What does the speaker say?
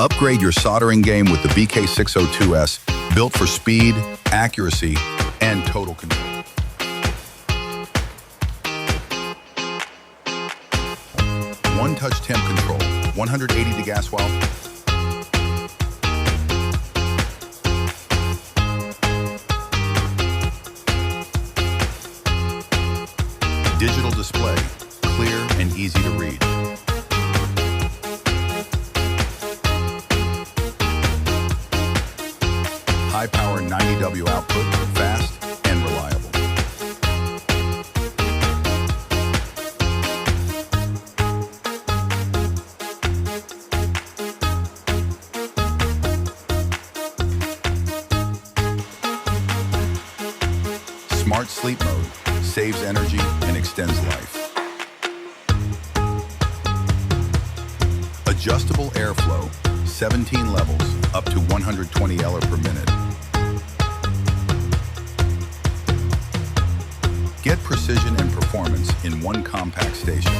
Upgrade your soldering game with the BK602S, built for speed, accuracy, and total control. One-touch temp control, 180 to gas valve. Digital display, clear and easy to read. High power 90W output, fast and reliable. Smart sleep mode saves energy and extends life. Adjustable airflow, 17 levels, up to 120 L per minute. Get precision and performance in one compact station.